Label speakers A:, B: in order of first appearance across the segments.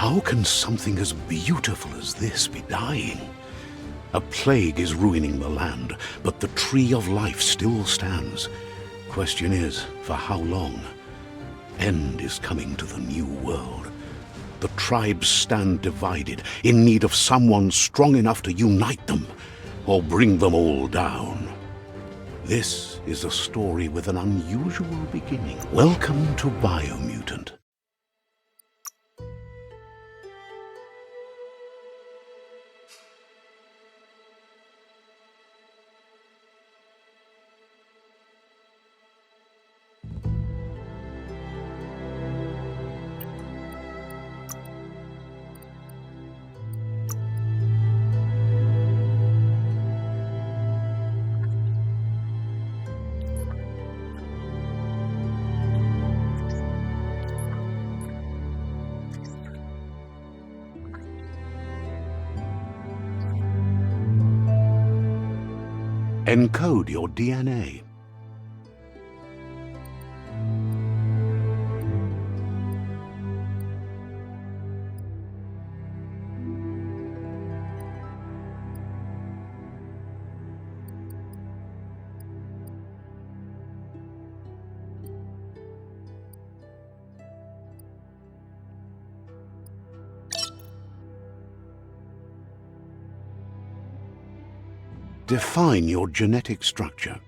A: How can something as beautiful as this be dying? A plague is ruining the land, but the tree of life still stands. Question is, for how long? End is coming to the new world. The tribes stand divided, in need of someone strong enough to unite them, or bring them all down. This is a story with an unusual beginning. Welcome to Biomutant. Encode your DNA. Define your genetic structure.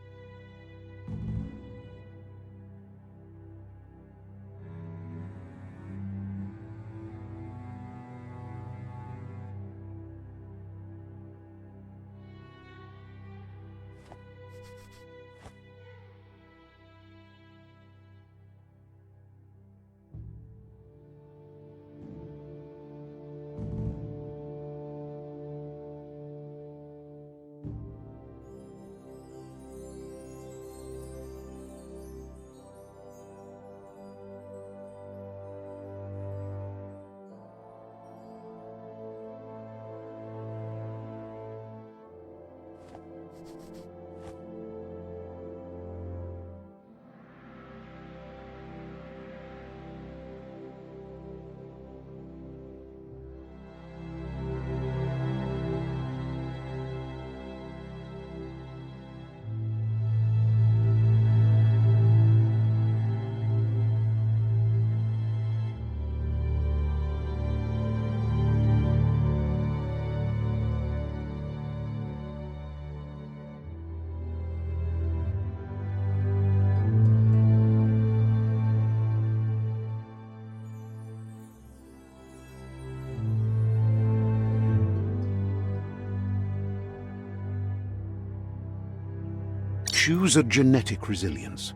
A: Choose a genetic resilience.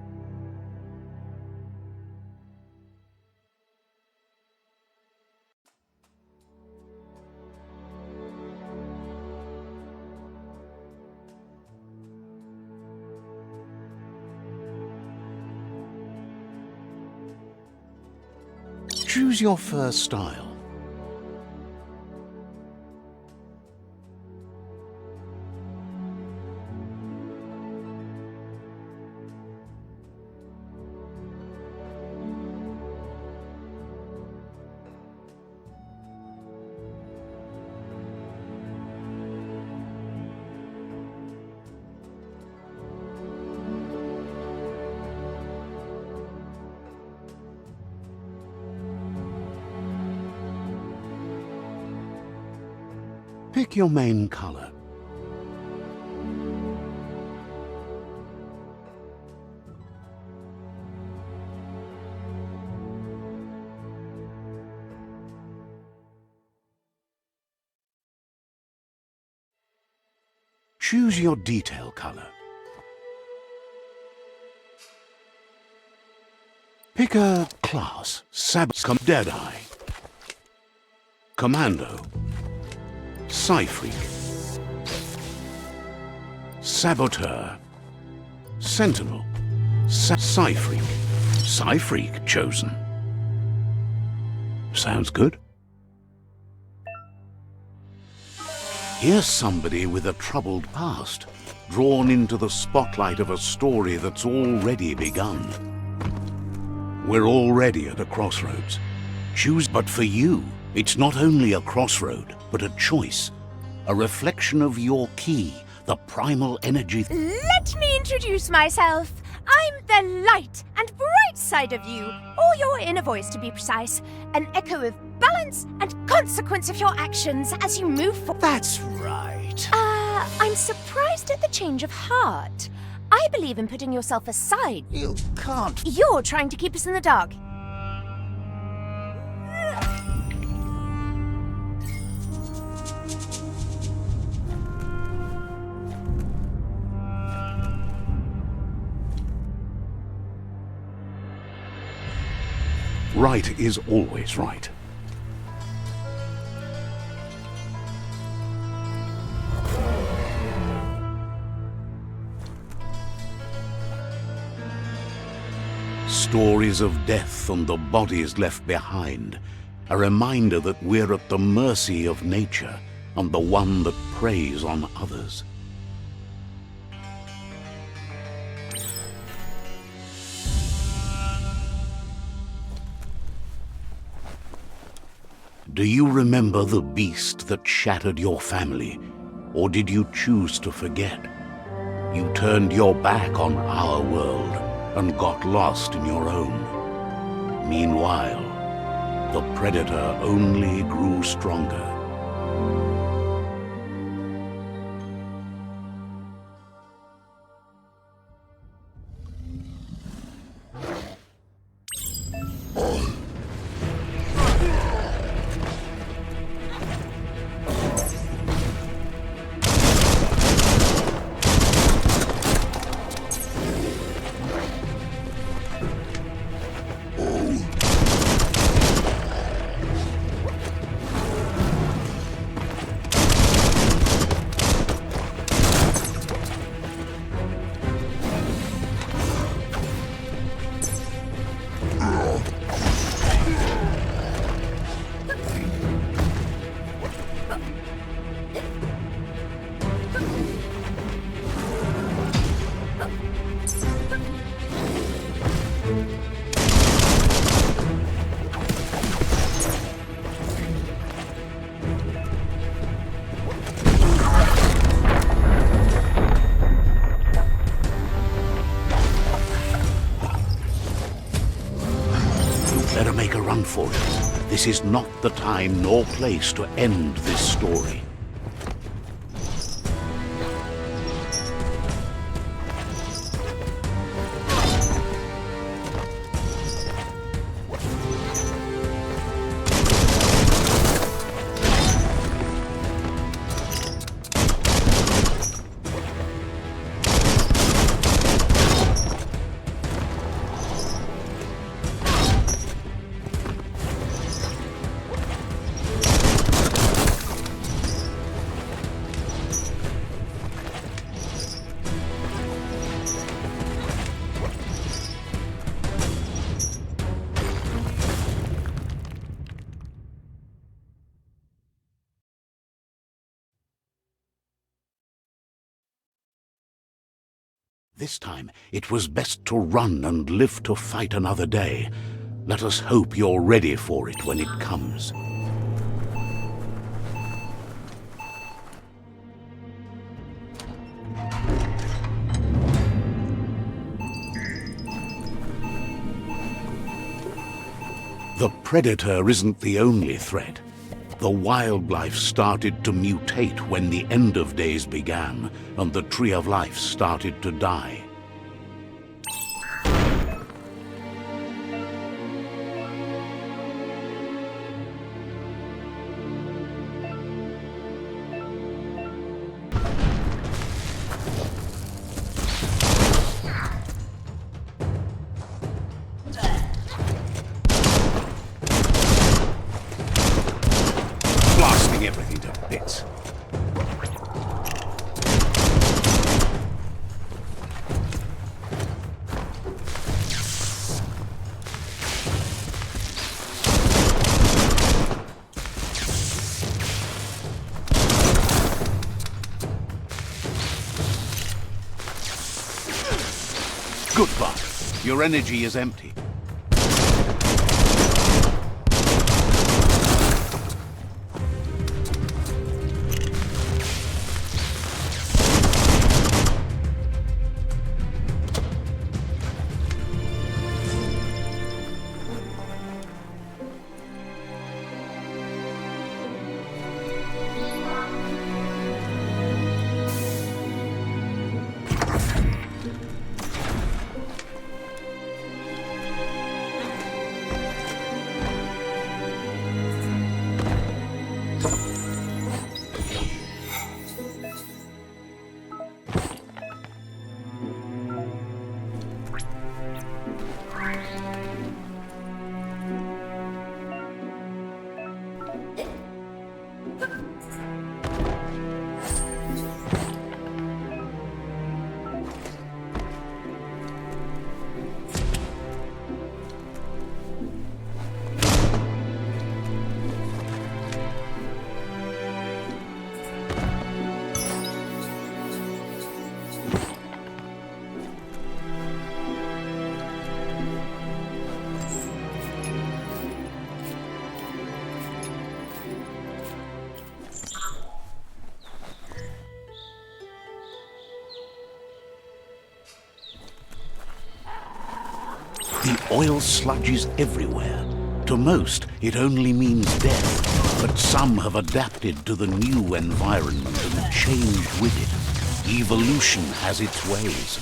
A: Choose your first style. Pick your main color. Choose your detail color. Pick a class. Deadeye, Commando, Psy-Freak, Saboteur, Sentinel, Psy-Freak. Psy-Freak chosen. Sounds good. Here's somebody with a troubled past, drawn into the spotlight of a story that's already begun. We're already at a crossroads. Choose, but for you, It's not only a crossroad, but a choice. A reflection of your key, the primal energy.
B: Let me introduce myself. I'm the light and bright side of you, or your inner voice to be precise. An echo of balance and consequence of your actions as you move forward.
C: That's right.
B: I'm surprised at the change of heart. I believe in putting yourself aside.
C: You can't.
B: You're trying to keep us in the dark.
A: Right is always right. Stories of death and the bodies left behind. A reminder that we're at the mercy of nature and the one that preys on others. Do you remember the beast that shattered your family, or did you choose to forget? You turned your back on our world and got lost in your own. Meanwhile, the predator only grew stronger. Better make a run for it. This is not the time nor place to end this story. This time, it was best to run and live to fight another day. Let us hope you're ready for it when it comes. The predator isn't the only threat. The wildlife started to mutate when the end of days began, and the tree of life started to die. Blasting everything to bits. Goodbye. Your energy is empty. The oil sludges everywhere. To most, it only means death, but some have adapted to the new environment and changed with it. Evolution has its ways.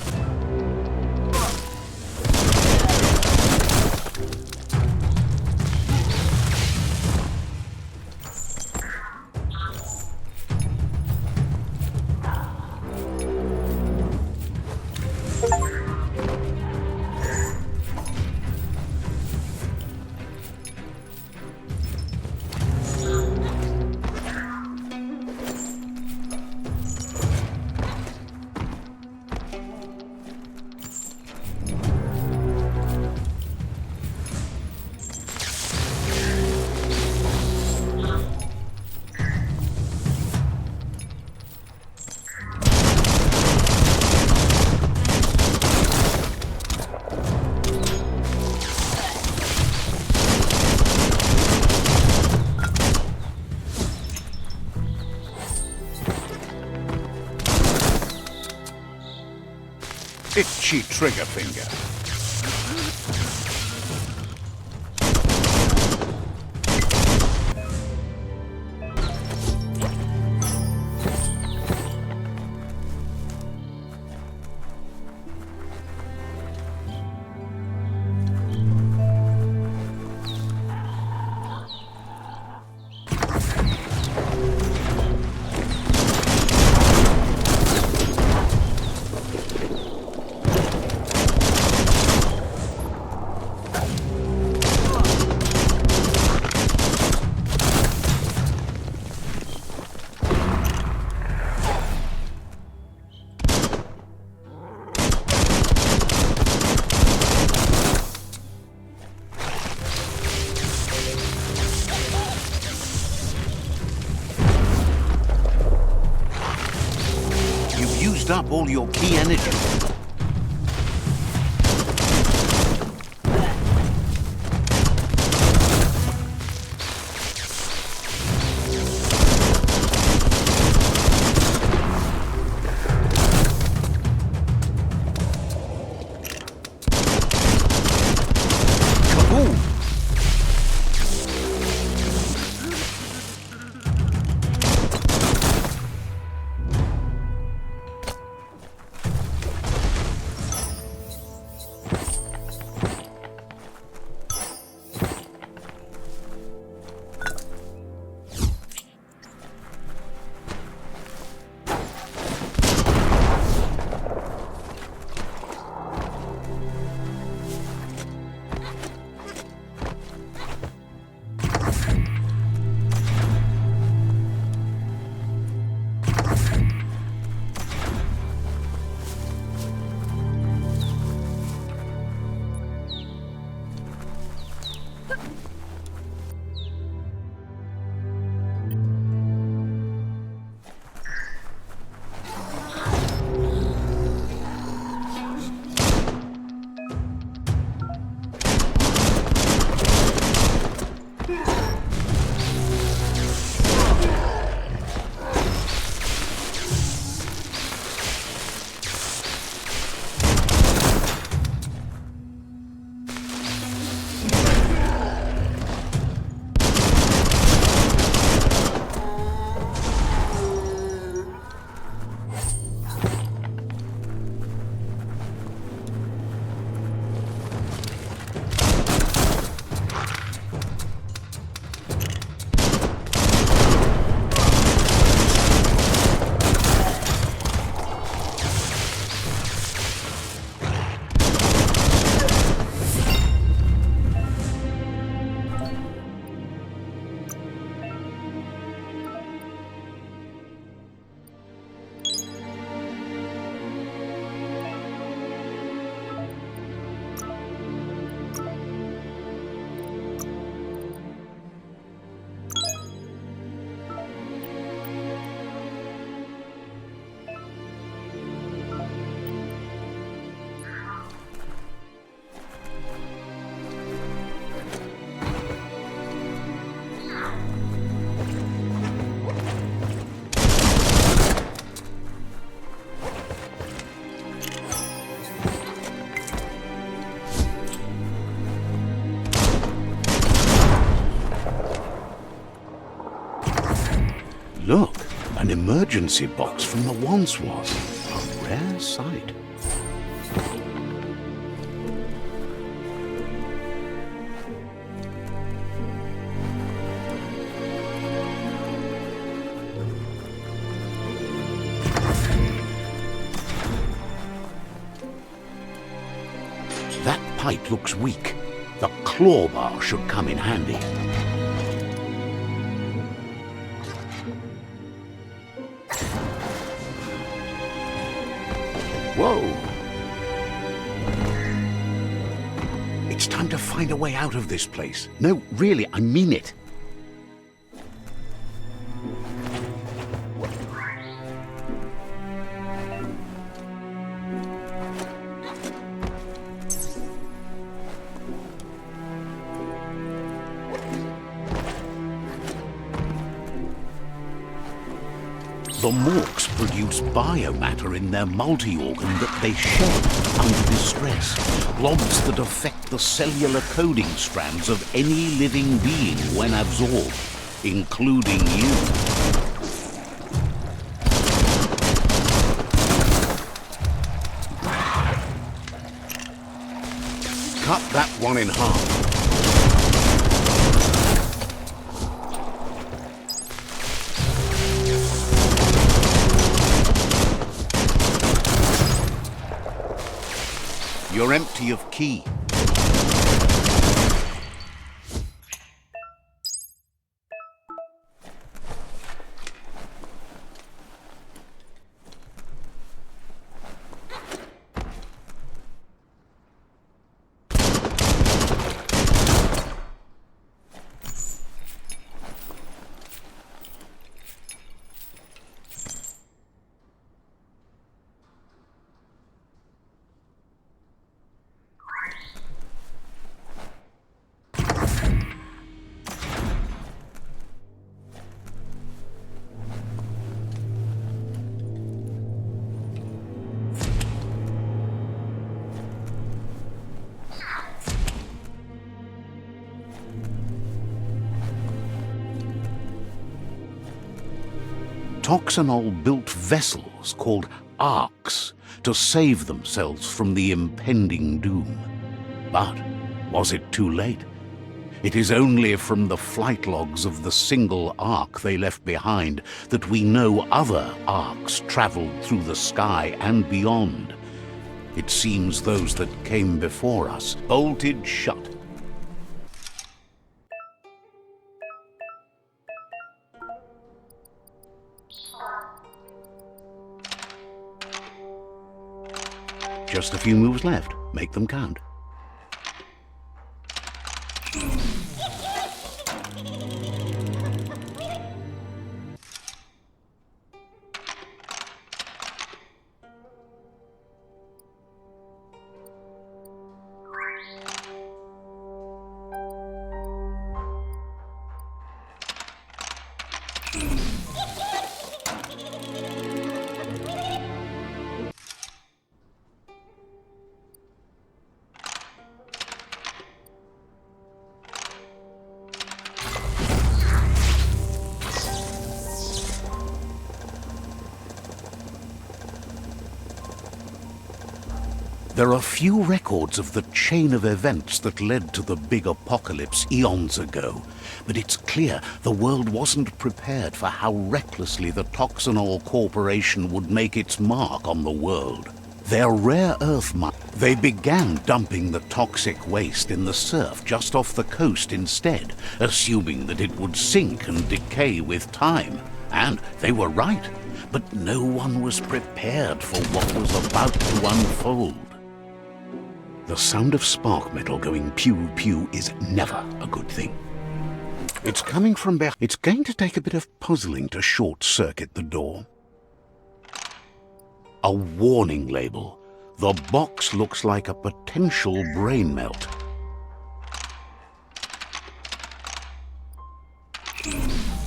A: Itchy trigger finger. Used up all your key energy. Kaboom! Look, an emergency box from the once was. A rare sight. That pipe looks weak. The claw bar should come in handy. Whoa! It's time to find a way out of this place. No, really, I mean it. The Morks produce biomatter in their multi-organ that they shed under distress. Blobs that affect the cellular coding strands of any living being when absorbed, including you. Cut that one in half. You're empty of ki. Toxanol built vessels called arks to save themselves from the impending doom. But was it too late? It is only from the flight logs of the single ark they left behind that we know other arks traveled through the sky and beyond. It seems those that came before us bolted shut. Just a few moves left. Make them count. There are few records of the chain of events that led to the big apocalypse eons ago, but it's clear the world wasn't prepared for how recklessly the Toxanol Corporation would make its mark on the world. Their rare earth they began dumping the toxic waste in the surf just off the coast instead, assuming that it would sink and decay with time. And they were right, but no one was prepared for what was about to unfold. The sound of spark metal going pew-pew is never a good thing. It's coming from behind. It's going to take a bit of puzzling to short-circuit the door. A warning label. The box looks like a potential brain melt.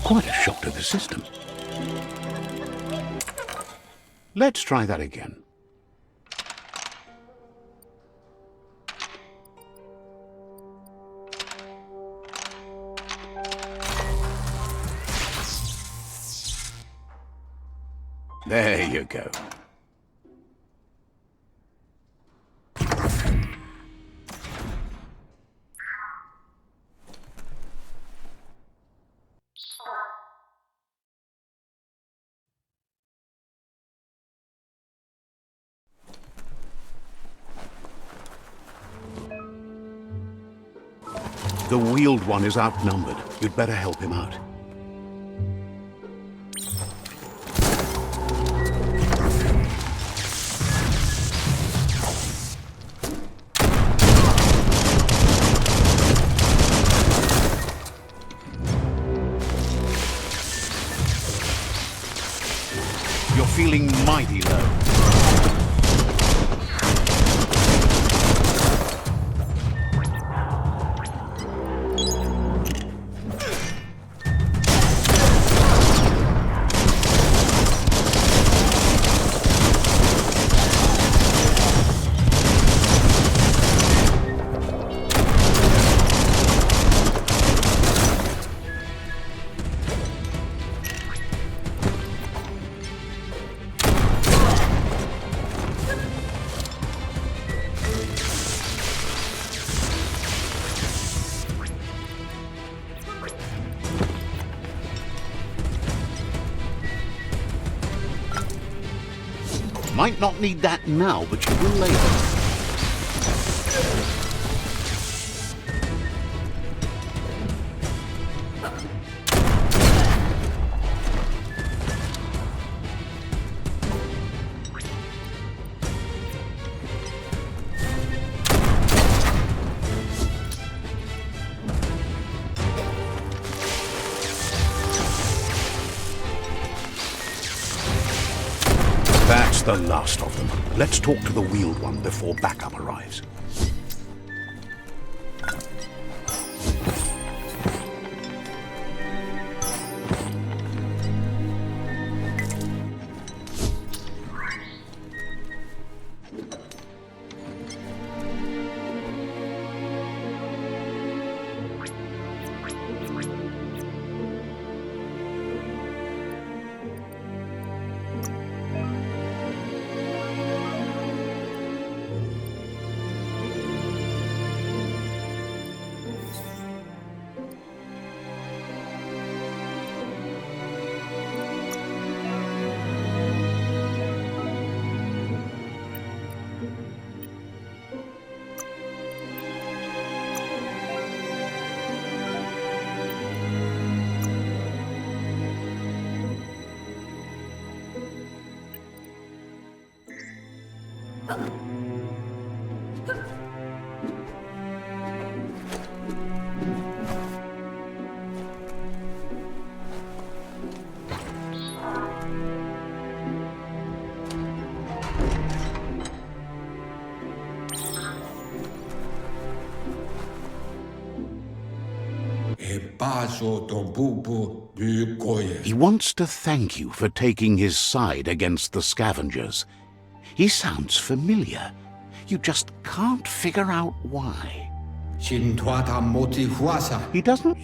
A: Quite a shock to the system. Let's try that again. There you go. The wheeled one is outnumbered. You'd better help him out. You're feeling mighty low. Might not need that now, but you will later. That's the last of them. Let's talk to the wheeled one before backup arrives. He wants to thank you for taking his side against the scavengers. He sounds familiar. You just can't figure out why. He doesn't.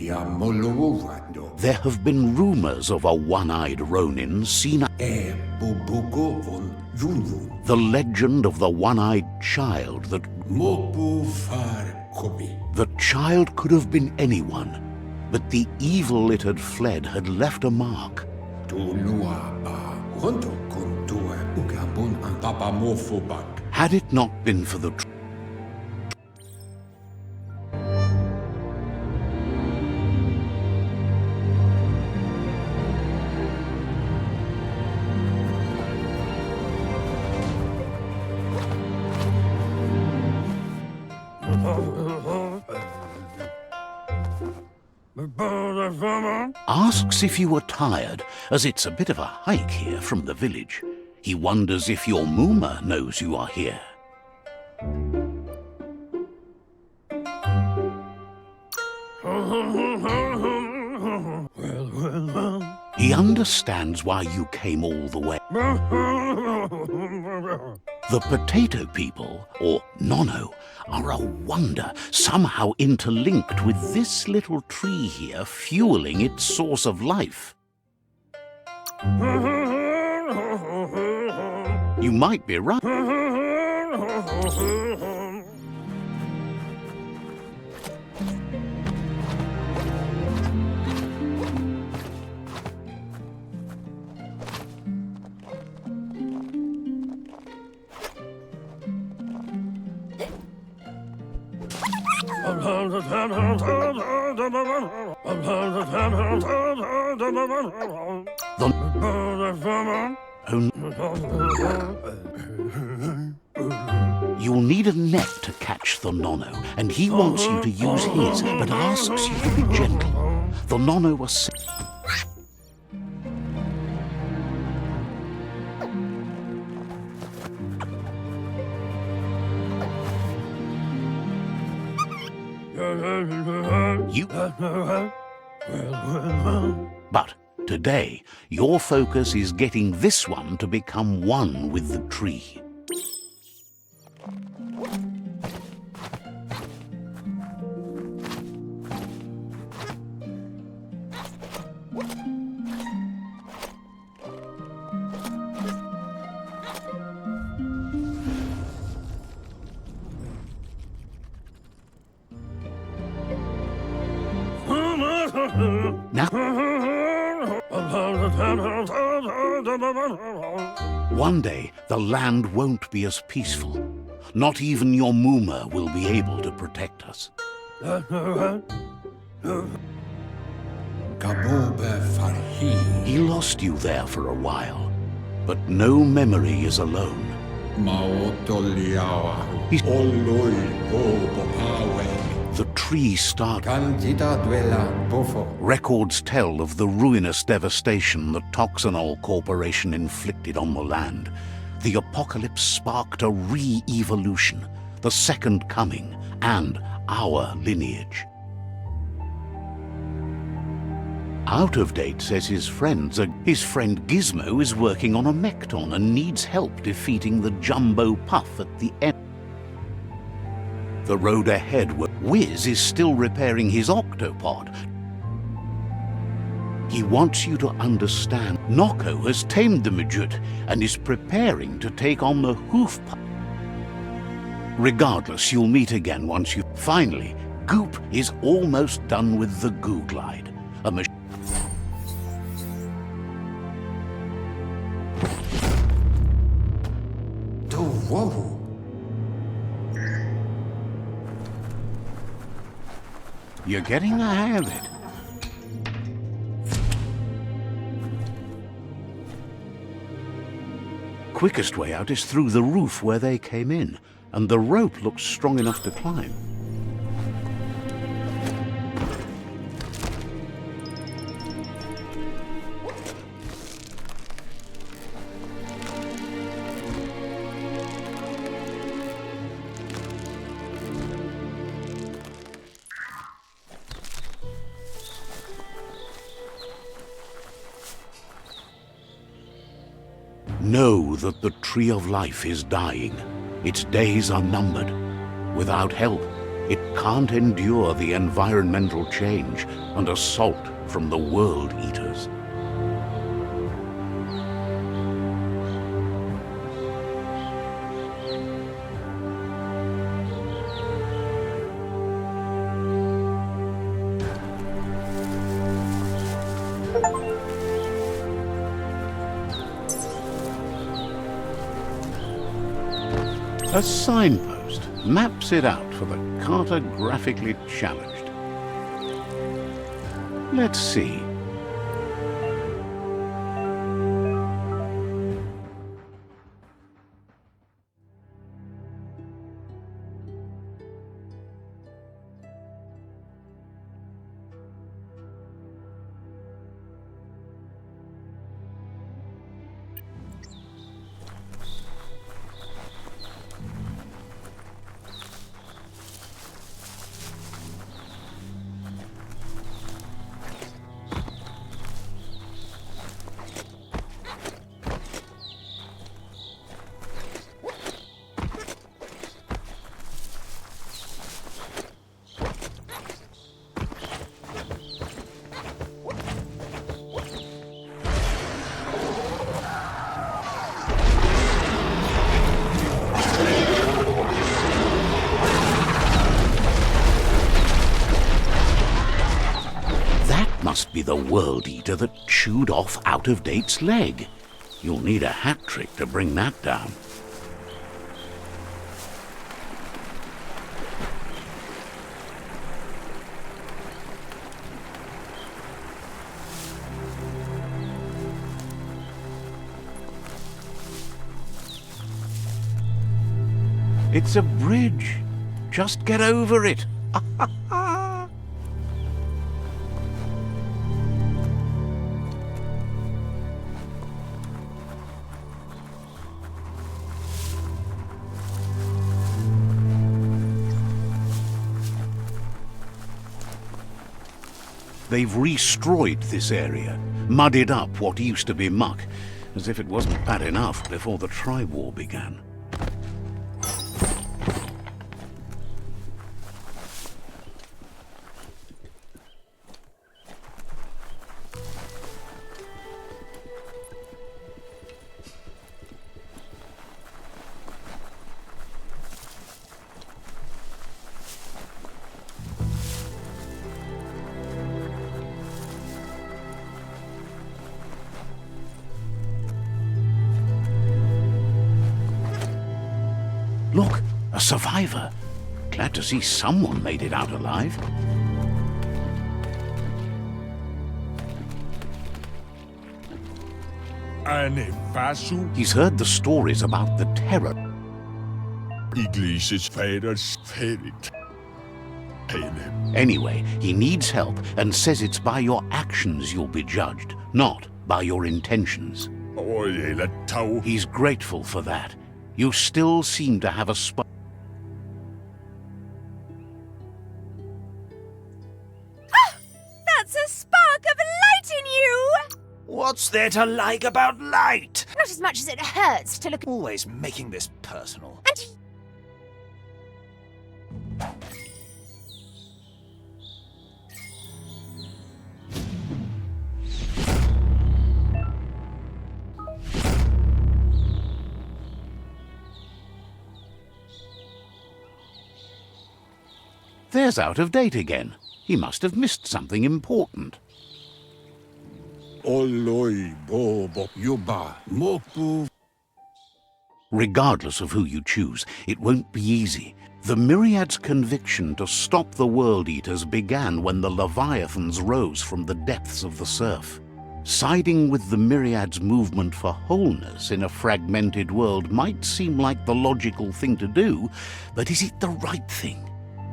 A: There have been rumors of a one-eyed Ronin seen. The legend of the one-eyed child that... The child could have been anyone, but the evil it had fled had left a mark. Had it not been for the... Asks if you were tired, as it's a bit of a hike here from the village. He wonders if your Mooma knows you are here. He understands why you came all the way. The potato people, or Nono, are a wonder, somehow interlinked with this little tree here, fueling its source of life. You might be right. You'll need a net to catch the Nono, and he wants you to use his, but asks you to be gentle. The Nono was... But today, your focus is getting this one to become one with the tree. Now, one day, the land won't be as peaceful. Not even your Muma will be able to protect us. He lost you there for a while, but no memory is alone. The tree started. Records tell of the ruinous devastation the Toxanol Corporation inflicted on the land. The apocalypse sparked a re-evolution, the second coming, and our lineage. Out of Date says his friend Gizmo is working on a Mekton and needs help defeating the Jumbo Puff at the end. The road ahead where Wiz is still repairing his octopod. He wants you to understand Noko has tamed the Midget and is preparing to take on the Hoof Puff. Regardless, you'll meet again once you... Finally, Goop is almost done with the Goo Glide. A machine...
C: Whoa.
A: You're getting the hang of it. Quickest way out is through the roof where they came in, and the rope looks strong enough to climb. Know that the Tree of Life is dying. Its days are numbered. Without help, it can't endure the environmental change and assault from the World Eaters. A signpost maps it out for the cartographically challenged. Let's see. must be the World Eater that chewed off Out-of-Date's leg. You'll need a hat trick to bring that down. It's a bridge. Just get over it. They've restrewed this area, muddied up what used to be muck, as if it wasn't bad enough before the tribe war began. Look, a survivor. Glad to see someone made it out alive. He's heard the stories about the terror. Anyway, he needs help and says it's by your actions you'll be judged, not by your intentions. He's grateful for that. You still seem to have a spark.
B: That's a spark of light in you!
C: What's there to like about light?
B: Not as much as it hurts to look at.
C: Always making this personal.
B: And
A: There's Out-of-Date again. He must have missed something important. Regardless of who you choose, it won't be easy. The Myriad's conviction to stop the World Eaters began when the Leviathans rose from the depths of the surf. Siding with the Myriad's movement for wholeness in a fragmented world might seem like the logical thing to do, but is it the right thing?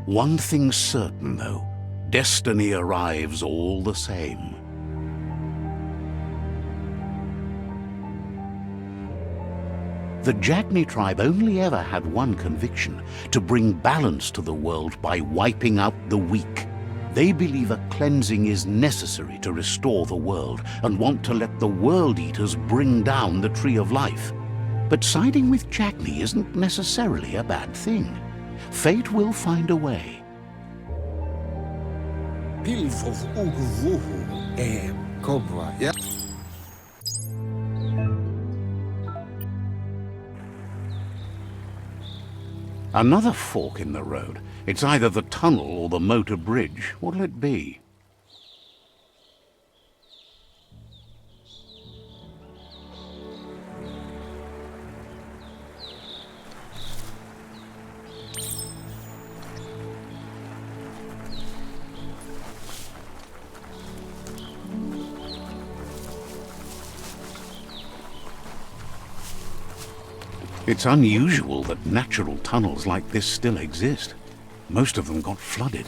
A: One thing's certain, though. Destiny arrives all the same. The Jagni tribe only ever had one conviction: to bring balance to the world by wiping out the weak. They believe a cleansing is necessary to restore the world and want to let the World Eaters bring down the Tree of Life. But siding with Jagni isn't necessarily a bad thing. Fate will find a way. Another fork in the road. It's either the tunnel or the motor bridge. What'll it be? It's unusual that natural tunnels like this still exist. Most of them got flooded.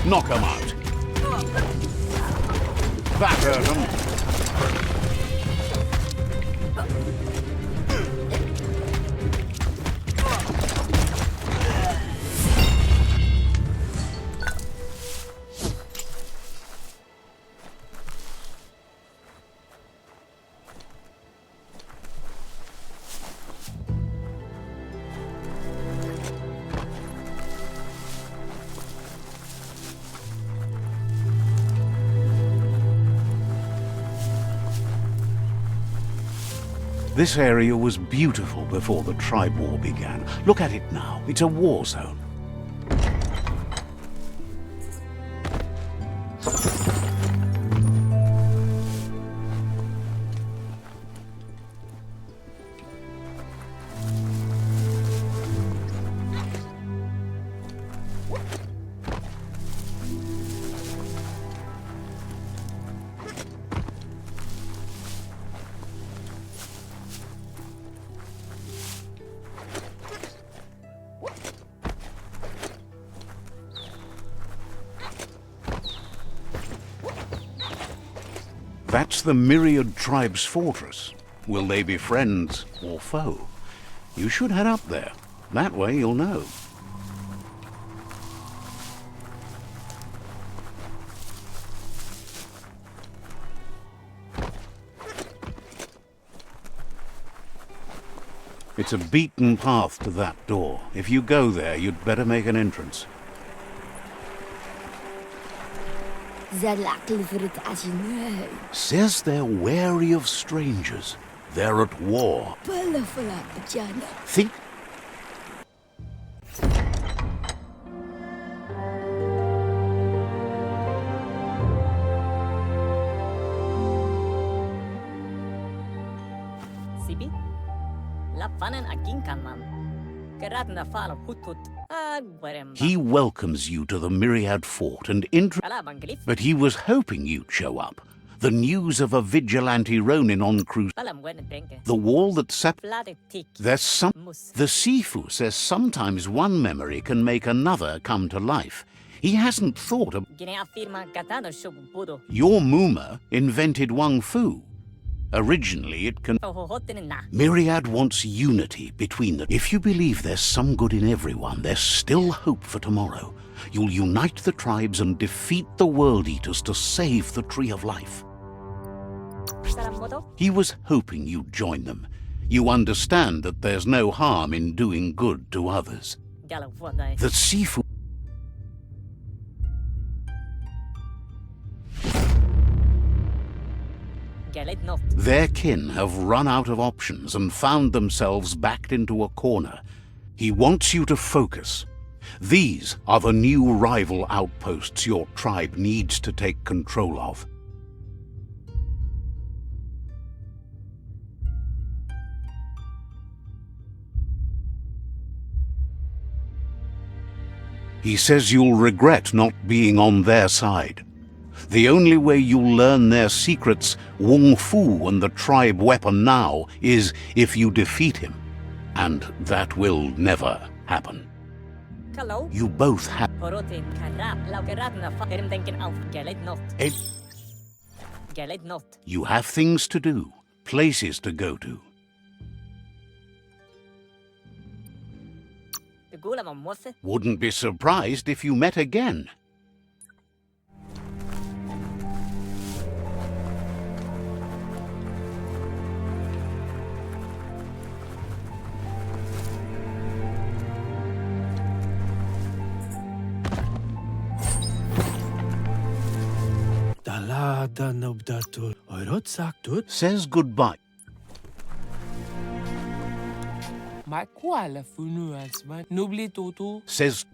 A: Knock 'em out. That hurt 'em. This area was beautiful before the tribe war began. Look at it now. It's a war zone. That's the Myriad Tribe's fortress. Will they be friends or foe? You should head up there. That way you'll know. It's a beaten path to that door. If you go there, you'd better make an entrance. Says they're wary of strangers. They're at war. Think.
D: Sibi? Lapanen aginkanman. Keratna fala hutut agwarem.
A: He welcomes you to the Myriad Fort and but he was hoping you'd show up. The news of a vigilante Ronin on cruise. The wall that there's some. The Sifu says sometimes one memory can make another come to life. He hasn't thought of. Your Muma invented Wang Fu. Originally, it can. Myriad wants unity between them. If you believe there's some good in everyone, there's still hope for tomorrow. You'll unite the tribes and defeat the World Eaters to save the Tree of Life. He was hoping you'd join them. You understand that there's no harm in doing good to others. The Sifu. Their kin have run out of options and found themselves backed into a corner. He wants you to focus. These are the new rival outposts your tribe needs to take control of. He says you'll regret not being on their side. The only way you'll learn their secrets, Wung Fu and the tribe weapon now, is if you defeat him. And that will never happen. You both have. You have things to do, places to go to. Wouldn't be surprised if you met again. Says goodbye. Says.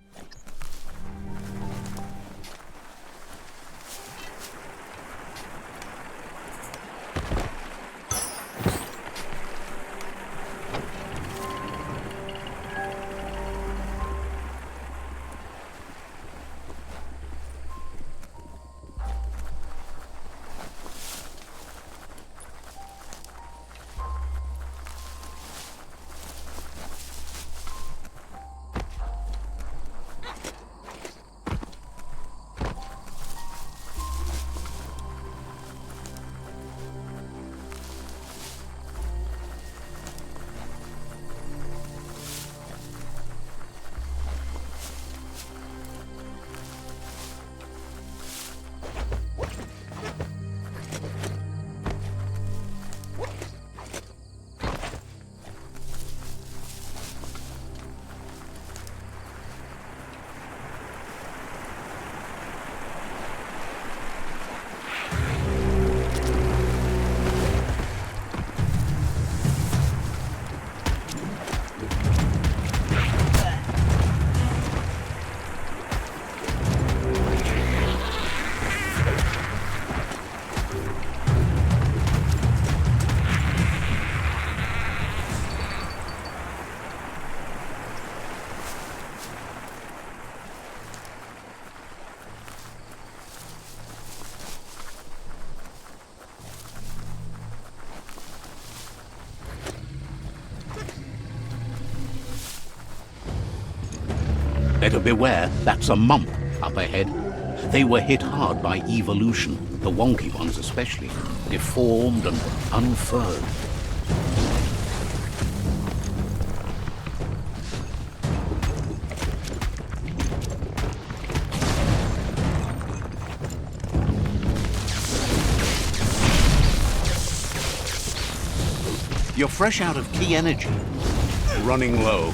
A: Better beware, that's a mump up ahead. They were hit hard by evolution, the wonky ones especially, deformed and unfurled. You're fresh out of key energy. Running low.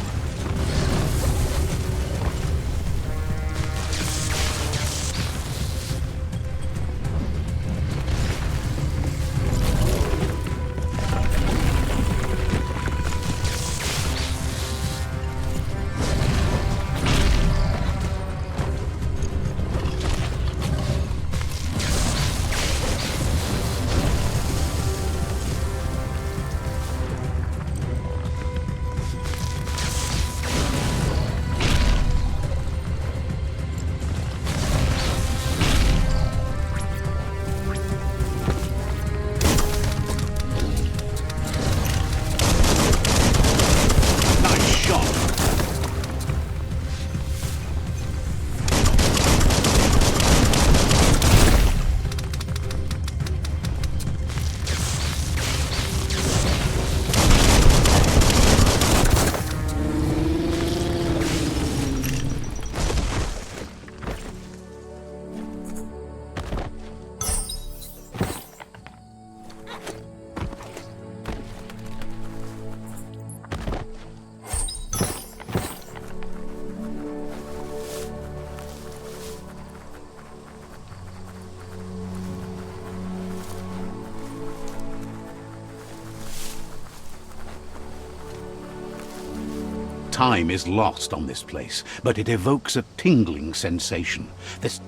A: Time is lost on this place, but it evokes a tingling sensation. This...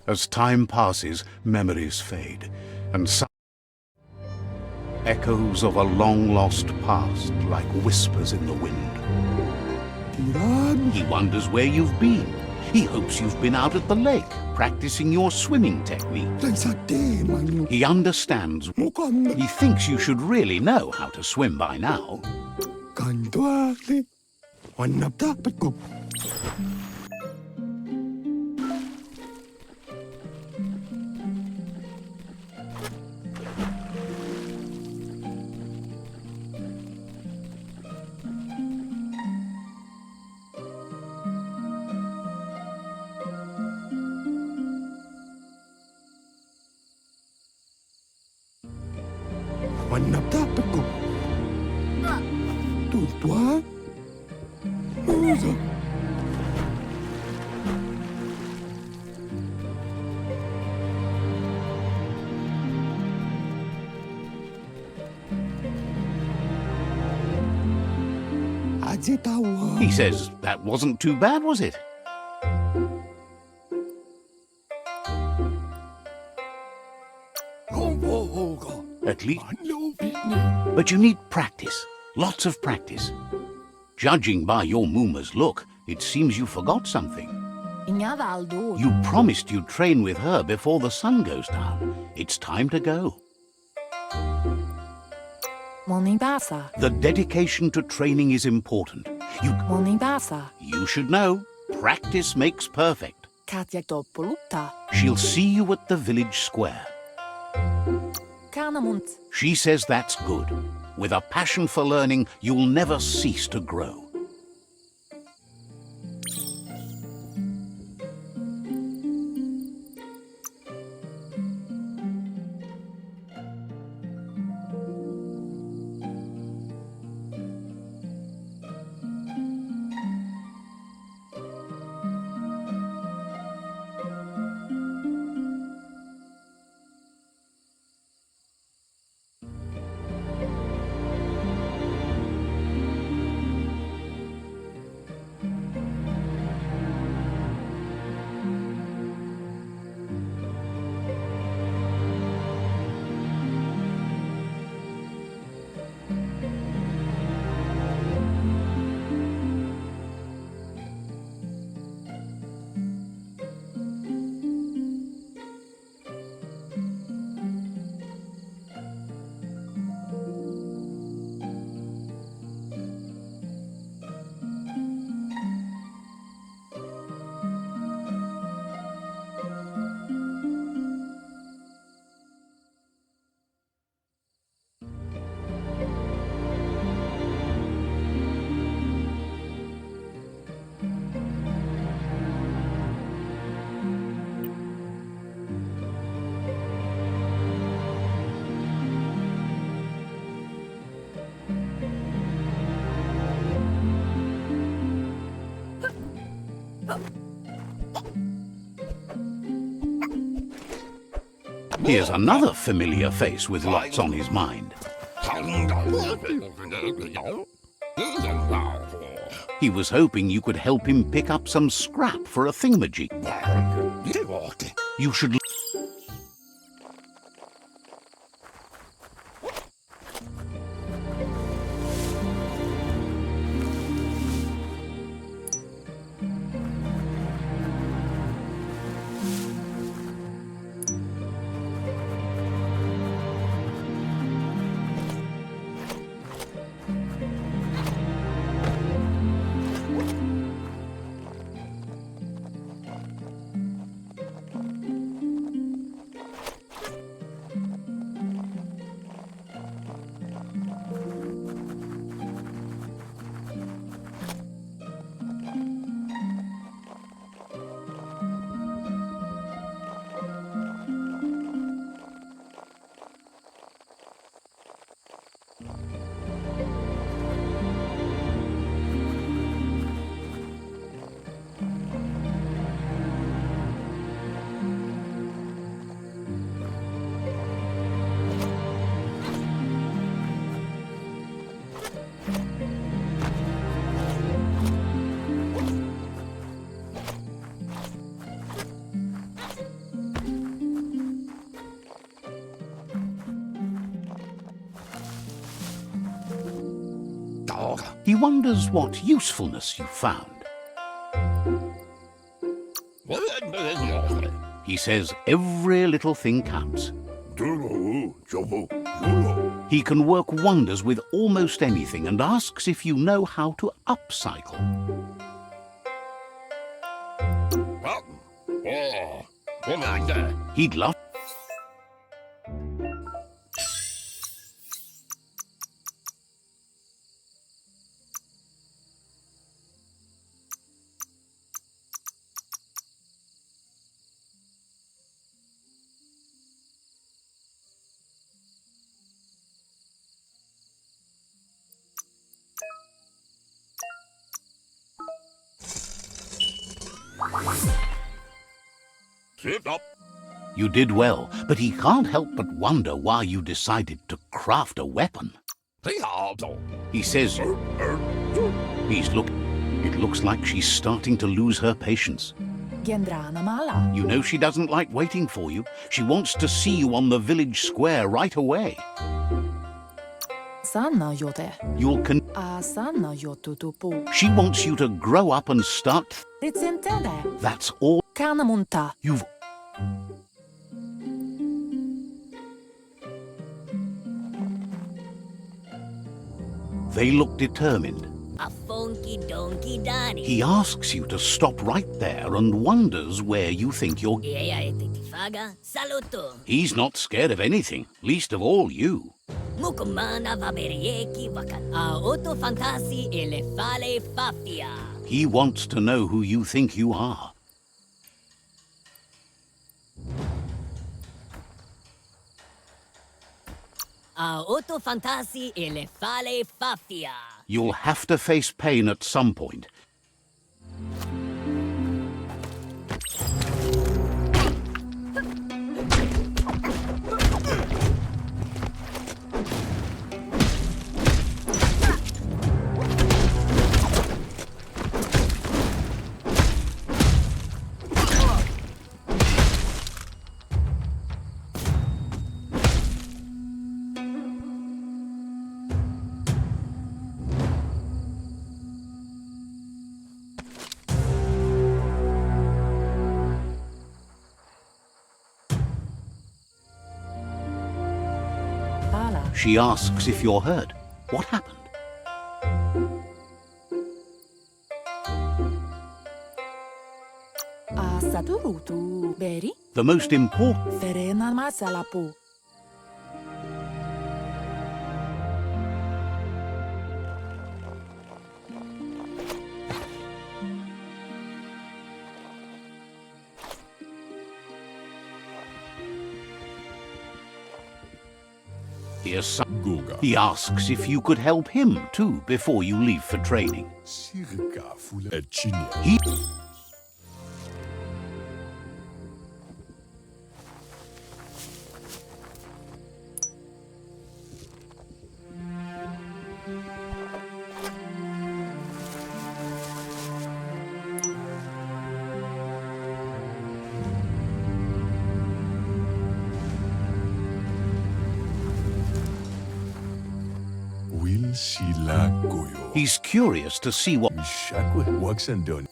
A: As time passes, memories fade, and some echoes of a long-lost past like whispers in the wind. He wonders where you've been. He hopes you've been out at the lake, practicing your swimming technique. He understands. He thinks you should really know how to swim by now. He says that wasn't too bad, was it? At least. But you need practice. Lots of practice. Judging by your Mooma's look, it seems you forgot something. You promised you'd train with her before the sun goes down. It's time to go. The dedication to training is important. You should know. Practice makes perfect. She'll see you at the village square. She says that's good. With a passion for learning, you'll never cease to grow. Here's another familiar face with lots on his mind. He was hoping you could help him pick up some scrap for a thingamajig. You should... He wonders what usefulness you found. He says every little thing counts. He can work wonders with almost anything and asks if you know how to upcycle. He'd love... You did well, but he can't help but wonder why you decided to craft a weapon. He says... It looks like she's starting to lose her patience. You know she doesn't like waiting for you. She wants to see you on the village square right away. You'll She wants you to grow up and start... That's all. You've... They look determined. He asks you to stop right there and wonders where you think you're... He's not scared of anything, least of all you. He wants to know who you think you are. You'll have to face pain at some point. She asks if you're hurt. What happened? The most important... Here's some... He asks if you could help him, too, before you leave for training.
E: sila koyo.
A: He's curious to see what...
E: Mishakwe waksandon.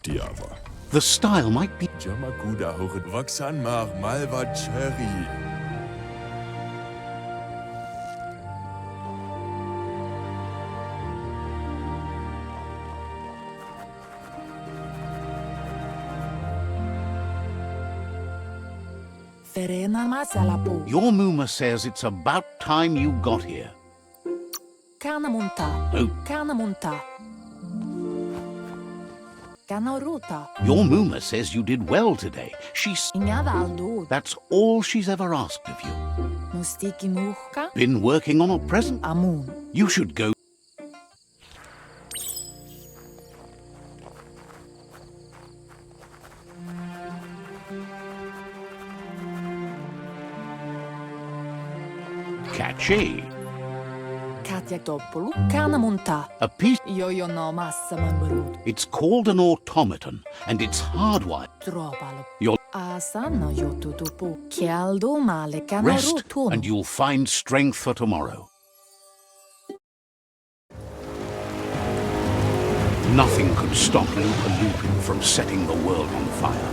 E: Diava.
A: The style might be...
E: Jamakuda hoget waksan mar malva cherry.
F: Verena masalapu.
A: Your Muma says it's about time you got here.
F: Kanamunta.
A: Oh.
F: Kanamunta. Kanoruta.
A: Your Muma says you did well today. She's...
F: Ingavaldu.
A: That's all she's ever asked of you.
F: Mustiki muhka.
A: Been working on a present?
F: Amun.
A: You should go... Catchy.
F: Katja Toppulu. Kanamunta.
A: A piece...
F: Jojo no massa manburut.
A: It's called an automaton, and it's hardwired.
F: Tropalu.
A: You'll
F: Asana jotutupu. Kialdu male
A: rest,
F: kanorutun.
A: and you'll find strength for tomorrow. Nothing could stop Lupa Lupin from setting the world on fire.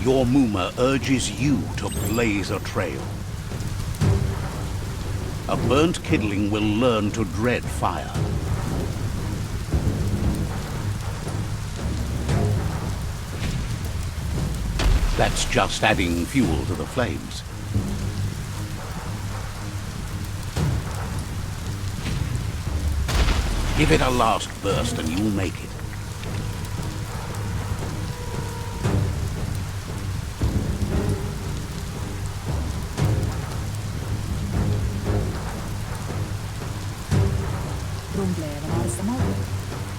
A: Your Muma urges you to blaze a trail. A burnt kidling will learn to dread fire. That's just adding fuel to the flames. Give it a last burst and you'll make it.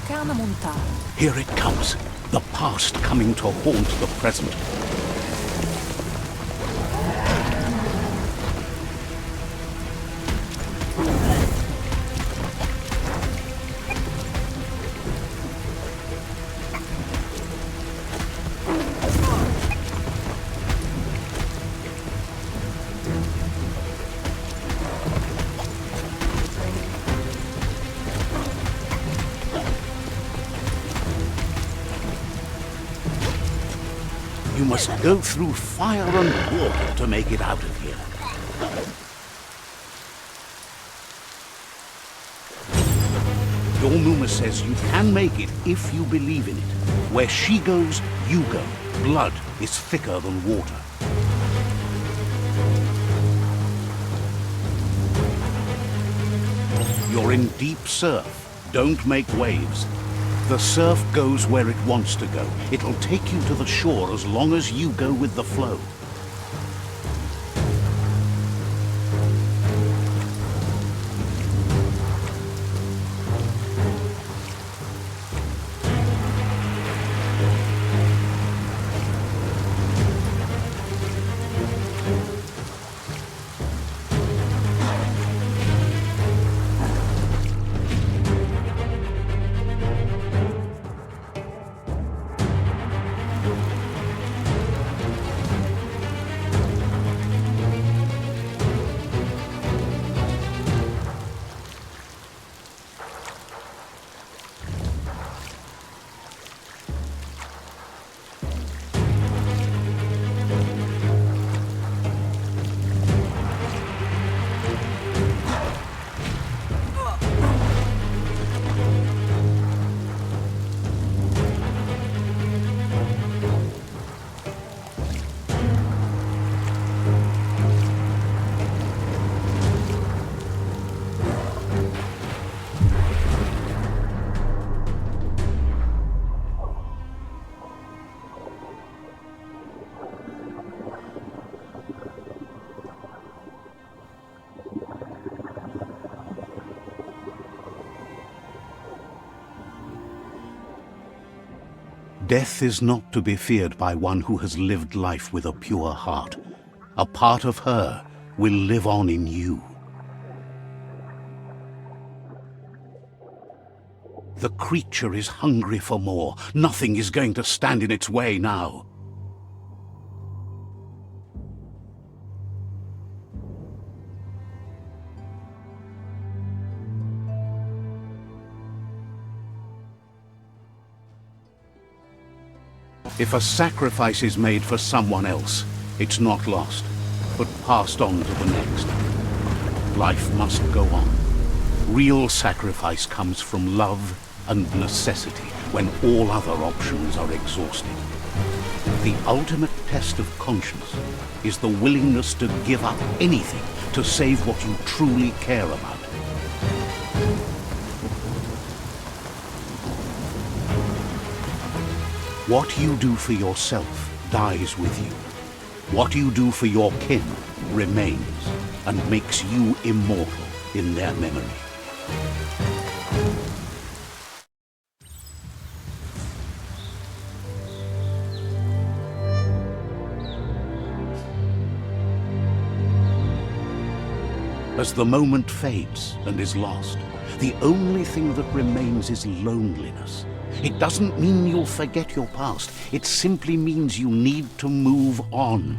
F: Kanamunta.
A: Here it comes. The past coming to haunt the present. You must go through fire and water to make it out of here. Your Muma says you can make it if you believe in it. Where she goes, you go. Blood is thicker than water. You're in deep surf. Don't make waves. The surf goes where it wants to go. It'll take you to the shore as long as you go with the flow. Death is not to be feared by one who has lived life with a pure heart. A part of her will live on in you. The creature is hungry for more. Nothing is going to stand in its way now. If a sacrifice is made for someone else, it's not lost, but passed on to the next. Life must go on. Real sacrifice comes from love and necessity when all other options are exhausted. The ultimate test of conscience is the willingness to give up anything to save what you truly care about. What you do for yourself dies with you. What you do for your kin remains and makes you immortal in their memory. As the moment fades and is lost, the only thing that remains is loneliness. It doesn't mean you'll forget your past. It simply means you need to move on.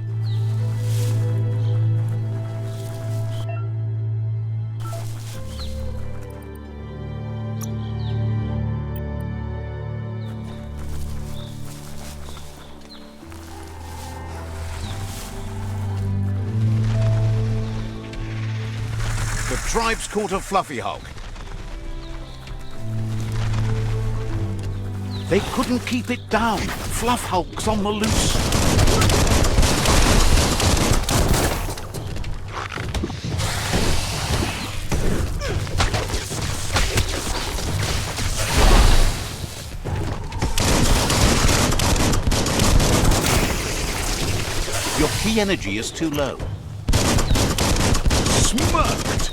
G: The tribe's caught a fluffy hulk.
A: They couldn't keep it down. Fluff Hulk's on the loose. Your key energy is too low.
G: Smoked!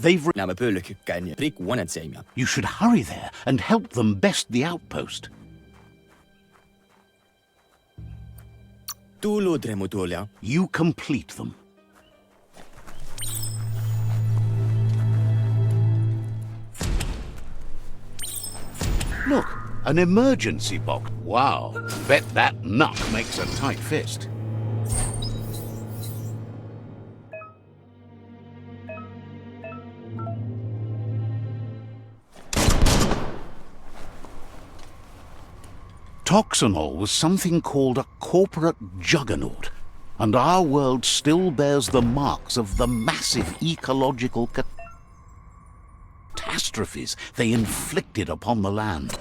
A: They've...
H: Nämä pöllökykkään ja prikkuanetseimia.
A: You should hurry there and help them best the outpost.
H: Tuuludremutuolia.
A: You complete them. Look, an emergency box. Wow, bet that nut makes a tight fist. Toxanol was something called a corporate juggernaut, and our world still bears the marks of the massive ecological catastrophes they inflicted upon the land.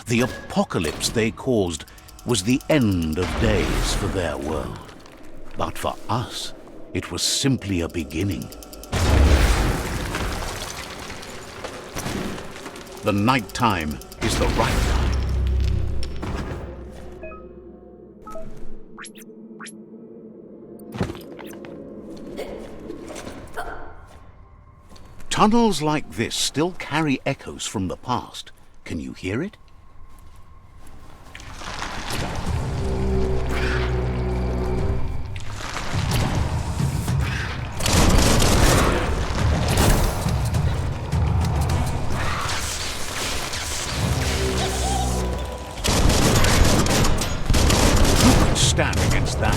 A: The apocalypse they caused was the end of days for their world. But for us, it was simply a beginning. The night time is the right time. Tunnels like this still carry echoes from the past. Can you hear it? Stand against that.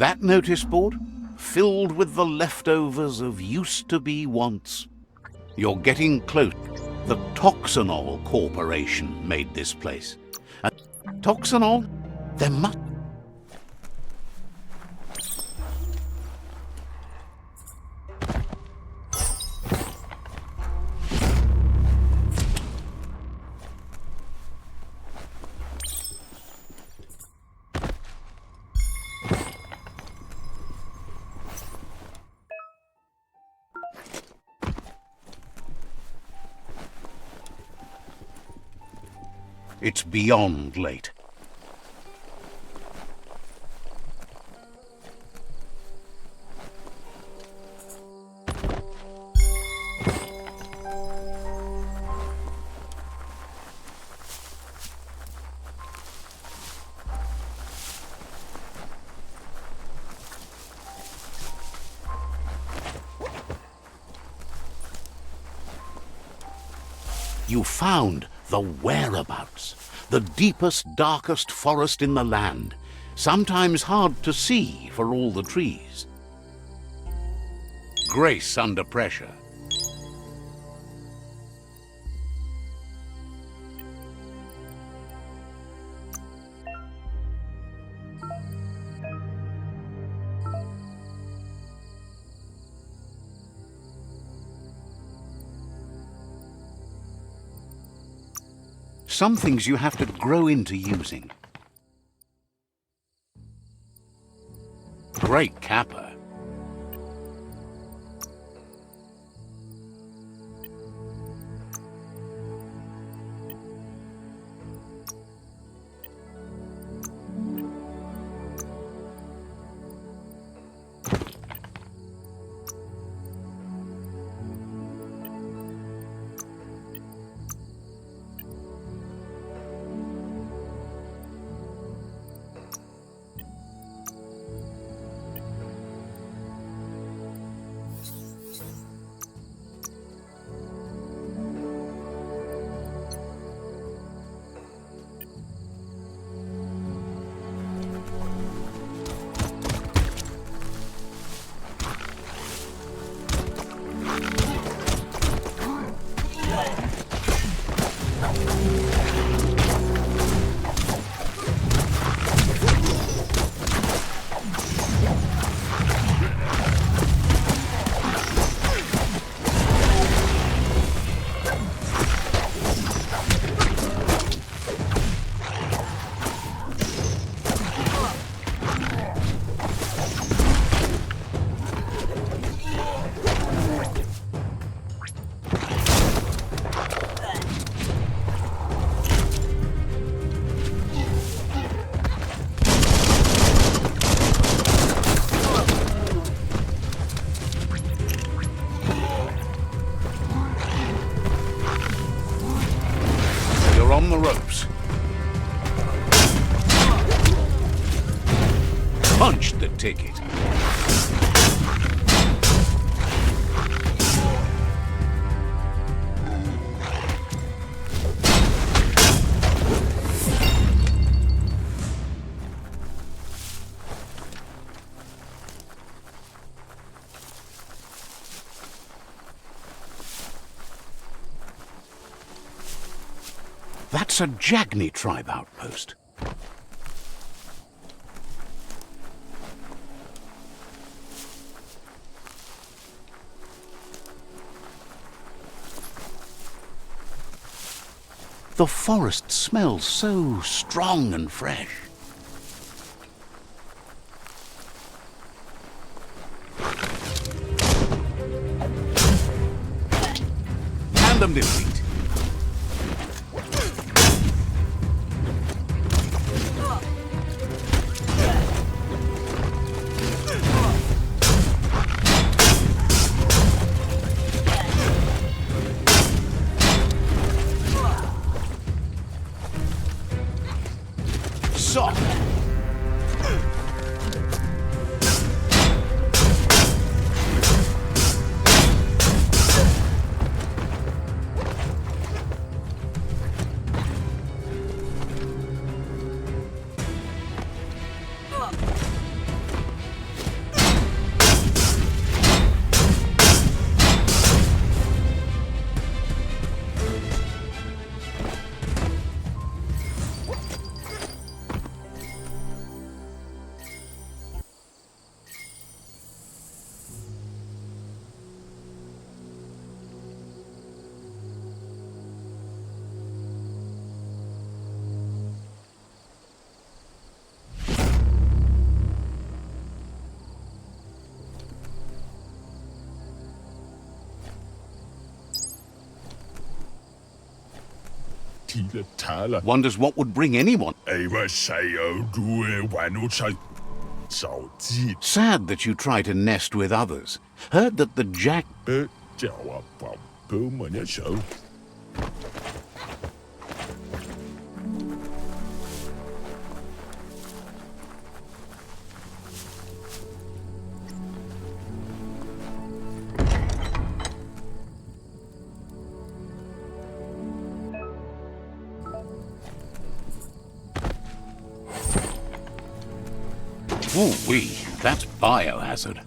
A: That notice board? Filled with the leftovers of used-to-be wants. You're getting close. The Toxanol Corporation made this place. And Toxanol? There must... It's beyond late. You found the whereabouts, the deepest, darkest forest in the land, sometimes hard to see for all the trees. Grace under pressure. Some things you have to grow into using. Great capper. On the ropes. Punch the ticket. That's a Jagni tribe outpost. The forest smells so strong and fresh. Tandem defeat. Soft.
E: Tile taler.
A: Wonders what would bring anyone.
E: Hvad siger du, Wanutai? Så tit.
A: Sad that you try to nest with others. Heard that the jack...
E: Jawa bummer jeg så.
A: Ooh-wee, that's biohazard.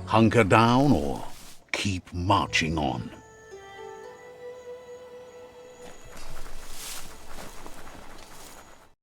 A: Hunker down or keep marching on.